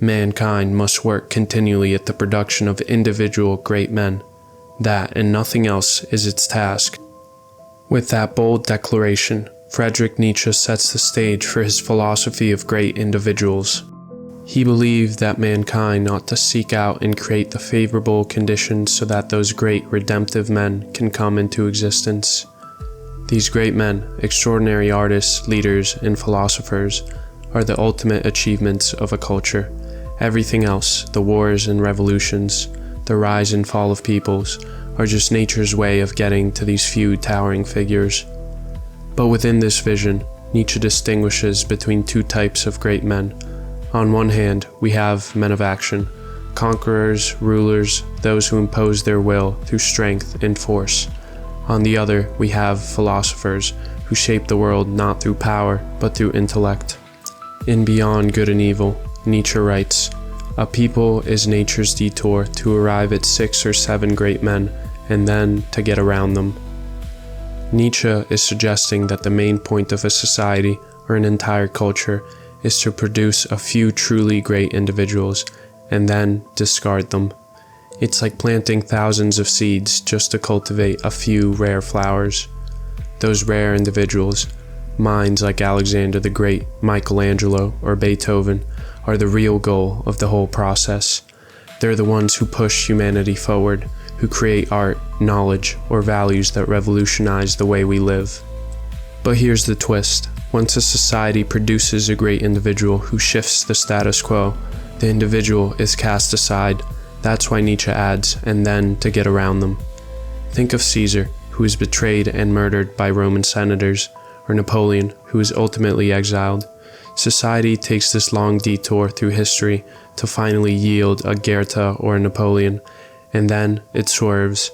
Mankind must work continually at the production of individual great men. That and nothing else is its task. With that bold declaration, Friedrich Nietzsche sets the stage for his philosophy of great individuals. He believed that mankind ought to seek out and create the favorable conditions so that those great redemptive men can come into existence. These great men, extraordinary artists, leaders, and philosophers, are the ultimate achievements of a culture. Everything else, the wars and revolutions, the rise and fall of peoples, are just nature's way of getting to these few towering figures. But within this vision, Nietzsche distinguishes between two types of great men. On one hand, we have men of action, conquerors, rulers, those who impose their will through strength and force. On the other, we have philosophers who shape the world not through power, but through intellect. In Beyond Good and Evil, Nietzsche writes, "A people is nature's detour to arrive at 6 or 7 great men, and then to get around them." Nietzsche is suggesting that the main point of a society or an entire culture is to produce a few truly great individuals, and then discard them. It's like planting thousands of seeds just to cultivate a few rare flowers. Those rare individuals, minds like Alexander the Great, Michelangelo, or Beethoven, are the real goal of the whole process. They're the ones who push humanity forward, who create art, knowledge, or values that revolutionize the way we live. But here's the twist. Once a society produces a great individual who shifts the status quo, the individual is cast aside. That's why Nietzsche adds, "and then to get around them." Think of Caesar, who is betrayed and murdered by Roman senators, or Napoleon, who is ultimately exiled. Society takes this long detour through history to finally yield a Goethe or a Napoleon, and then it swerves.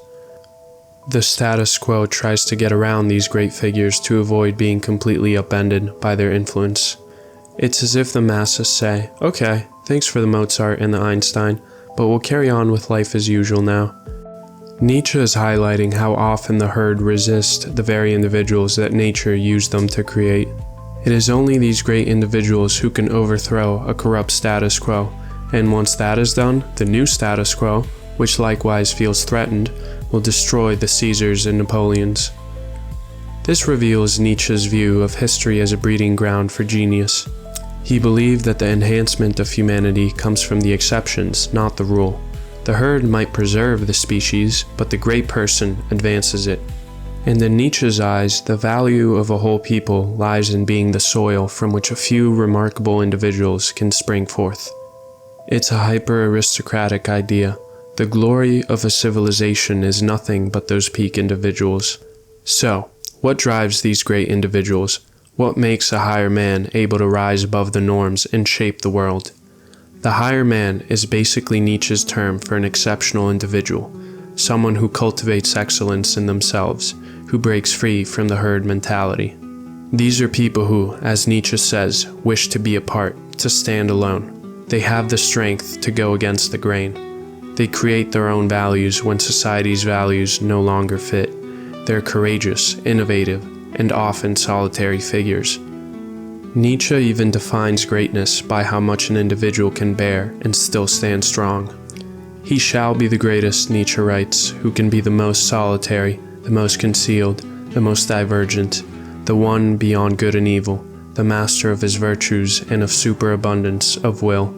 The status quo tries to get around these great figures to avoid being completely upended by their influence. It's as if the masses say, "Okay, thanks for the Mozart and the Einstein, but we'll carry on with life as usual now." Nietzsche is highlighting how often the herd resist the very individuals that nature used them to create. It is only these great individuals who can overthrow a corrupt status quo, and once that is done, the new status quo, which likewise feels threatened, will destroy the Caesars and Napoleons. This reveals Nietzsche's view of history as a breeding ground for genius. He believed that the enhancement of humanity comes from the exceptions, not the rule. The herd might preserve the species, but the great person advances it. And in Nietzsche's eyes, the value of a whole people lies in being the soil from which a few remarkable individuals can spring forth. It's a hyper-aristocratic idea. The glory of a civilization is nothing but those peak individuals. So, what drives these great individuals? What makes a higher man able to rise above the norms and shape the world? The higher man is basically Nietzsche's term for an exceptional individual, someone who cultivates excellence in themselves, who breaks free from the herd mentality. These are people who, as Nietzsche says, wish to be apart, to stand alone. They have the strength to go against the grain. They create their own values when society's values no longer fit. They're courageous, innovative, and often solitary figures. Nietzsche even defines greatness by how much an individual can bear and still stand strong. He shall be the greatest, Nietzsche writes, who can be the most solitary, the most concealed, the most divergent, the one beyond good and evil, the master of his virtues and of superabundance of will.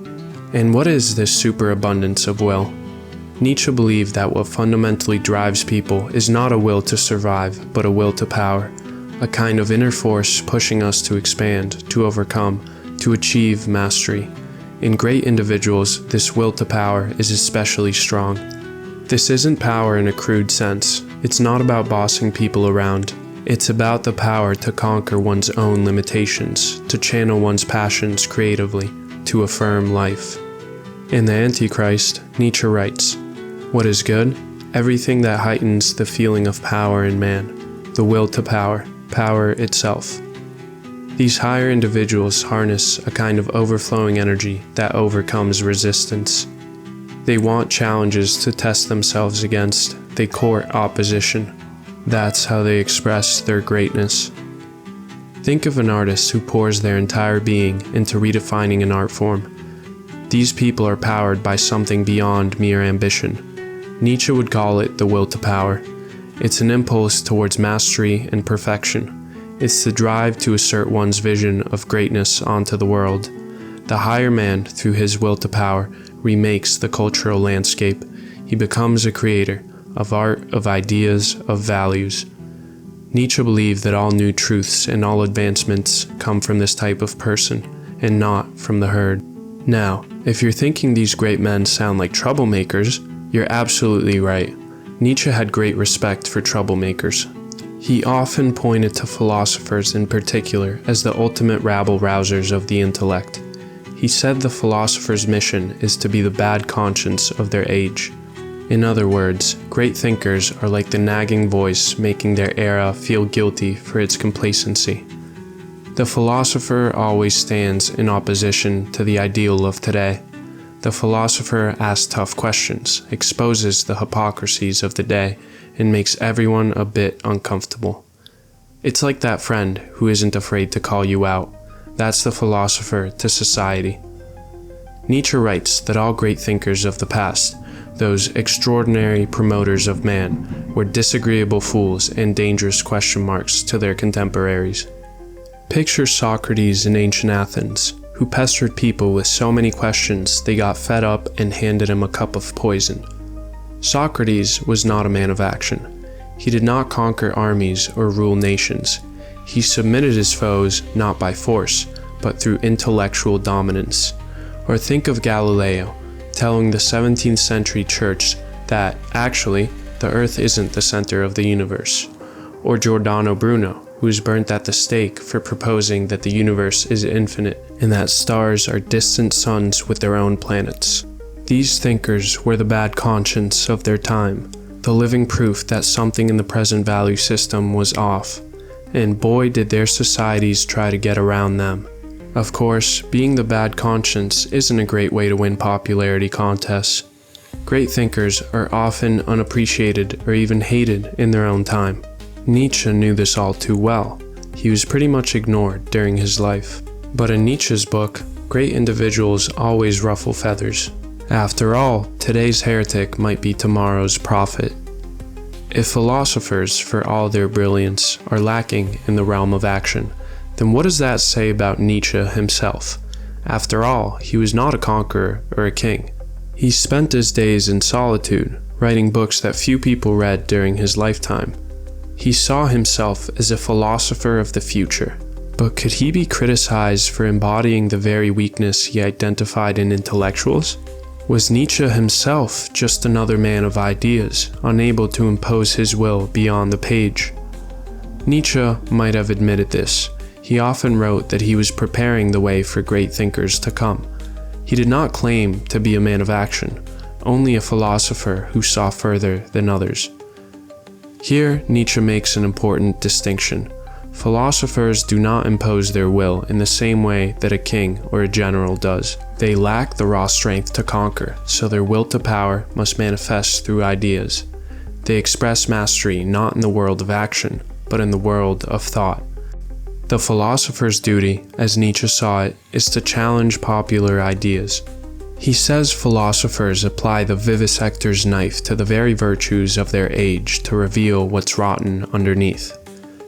And what is this superabundance of will? Nietzsche believed that what fundamentally drives people is not a will to survive, but a will to power, a kind of inner force pushing us to expand, to overcome, to achieve mastery. In great individuals, this will to power is especially strong. This isn't power in a crude sense. It's not about bossing people around. It's about the power to conquer one's own limitations, to channel one's passions creatively, to affirm life. In the Antichrist, Nietzsche writes, "What is good? Everything that heightens the feeling of power in man, the will to power, power itself." These higher individuals harness a kind of overflowing energy that overcomes resistance. They want challenges to test themselves against. They court opposition. That's how they express their greatness. Think of an artist who pours their entire being into redefining an art form. These people are powered by something beyond mere ambition. Nietzsche would call it the will to power. It's an impulse towards mastery and perfection. It's the drive to assert one's vision of greatness onto the world. The higher man, through his will to power, remakes the cultural landscape. He becomes a creator of art, of ideas, of values. Nietzsche believed that all new truths and all advancements come from this type of person, and not from the herd. Now, if you're thinking these great men sound like troublemakers, you're absolutely right. Nietzsche had great respect for troublemakers. He often pointed to philosophers in particular as the ultimate rabble-rousers of the intellect. He said the philosopher's mission is to be the bad conscience of their age. In other words, great thinkers are like the nagging voice making their era feel guilty for its complacency. The philosopher always stands in opposition to the ideal of today. The philosopher asks tough questions, exposes the hypocrisies of the day, and makes everyone a bit uncomfortable. It's like that friend who isn't afraid to call you out. That's the philosopher to society. Nietzsche writes that all great thinkers of the past, those extraordinary promoters of man, were disagreeable fools and dangerous question marks to their contemporaries. Picture Socrates in ancient Athens, who pestered people with so many questions they got fed up and handed him a cup of poison. Socrates was not a man of action. He did not conquer armies or rule nations. He submitted his foes not by force, but through intellectual dominance. Or think of Galileo, telling the 17th century church that, actually, the earth isn't the center of the universe. Or Giordano Bruno, who was burnt at the stake for proposing that the universe is infinite and that stars are distant suns with their own planets. These thinkers were the bad conscience of their time, the living proof that something in the present value system was off, and boy did their societies try to get around them. Of course, being the bad conscience isn't a great way to win popularity contests. Great thinkers are often unappreciated or even hated in their own time. Nietzsche knew this all too well. He was pretty much ignored during his life. But in Nietzsche's book, great individuals always ruffle feathers. After all, today's heretic might be tomorrow's prophet. If philosophers, for all their brilliance, are lacking in the realm of action, then what does that say about Nietzsche himself? After all, he was not a conqueror or a king. He spent his days in solitude, writing books that few people read during his lifetime. He saw himself as a philosopher of the future, but could he be criticized for embodying the very weakness he identified in intellectuals? Was Nietzsche himself just another man of ideas, unable to impose his will beyond the page? Nietzsche might have admitted this. He often wrote that he was preparing the way for great thinkers to come. He did not claim to be a man of action, only a philosopher who saw further than others. Here, Nietzsche makes an important distinction. Philosophers do not impose their will in the same way that a king or a general does. They lack the raw strength to conquer, so their will to power must manifest through ideas. They express mastery not in the world of action, but in the world of thought. The philosopher's duty, as Nietzsche saw it, is to challenge popular ideas. He says philosophers apply the vivisector's knife to the very virtues of their age to reveal what's rotten underneath.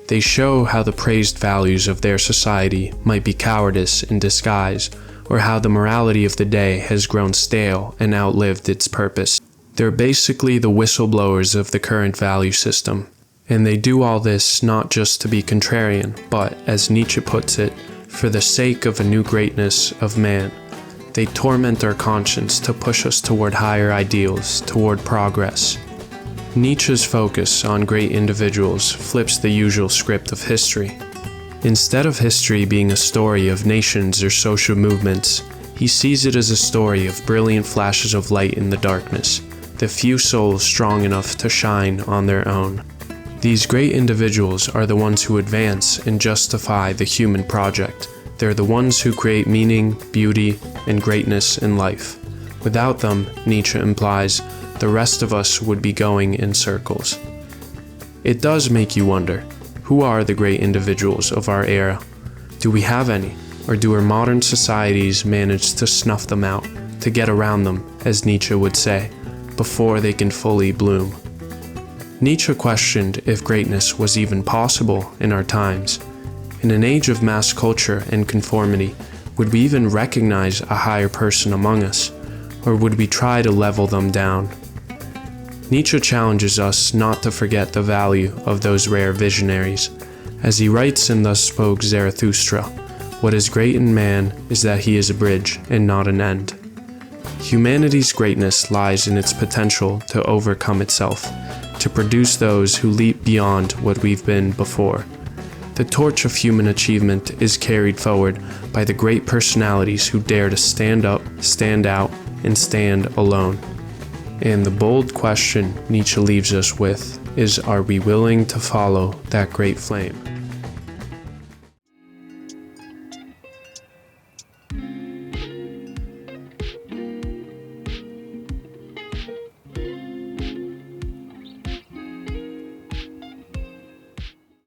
They show how the praised values of their society might be cowardice in disguise, or how the morality of the day has grown stale and outlived its purpose. They're basically the whistleblowers of the current value system. And they do all this not just to be contrarian, but, as Nietzsche puts it, for the sake of a new greatness of man. They torment our conscience to push us toward higher ideals, toward progress. Nietzsche's focus on great individuals flips the usual script of history. Instead of history being a story of nations or social movements, he sees it as a story of brilliant flashes of light in the darkness, the few souls strong enough to shine on their own. These great individuals are the ones who advance and justify the human project. They're the ones who create meaning, beauty, and greatness in life. Without them, Nietzsche implies, the rest of us would be going in circles. It does make you wonder, who are the great individuals of our era? Do we have any, or do our modern societies manage to snuff them out, to get around them, as Nietzsche would say, before they can fully bloom. Nietzsche questioned if greatness was even possible in our times. In an age of mass culture and conformity, would we even recognize a higher person among us, or would we try to level them down? Nietzsche challenges us not to forget the value of those rare visionaries. As he writes in Thus Spoke Zarathustra, "What is great in man is that he is a bridge and not an end." Humanity's greatness lies in its potential to overcome itself, to produce those who leap beyond what we've been before. The torch of human achievement is carried forward by the great personalities who dare to stand up, stand out, and stand alone. And the bold question Nietzsche leaves us with is, are we willing to follow that great flame?